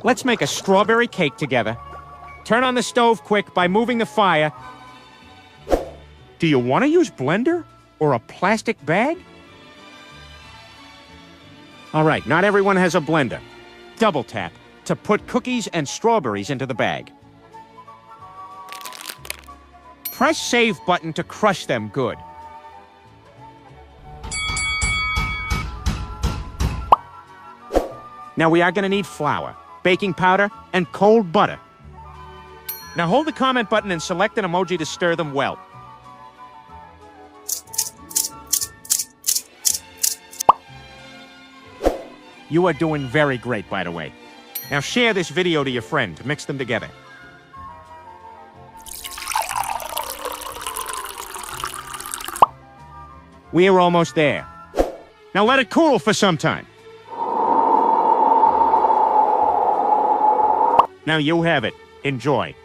Let's make a strawberry cake together. Turn on the stove quick by moving the fire. Do you want to use blender or a plastic bag? All right, not everyone has a blender. Double tap to put cookies and strawberries into the bag. Press save button to crush them good. Now we are going to need flour, baking powder, and cold butter. Now hold the comment button and select an emoji to stir them well. You are doing very great, by the way. Now share this video to your friend to mix them together. We are almost there. Now let it cool for some time. Now you have it. Enjoy.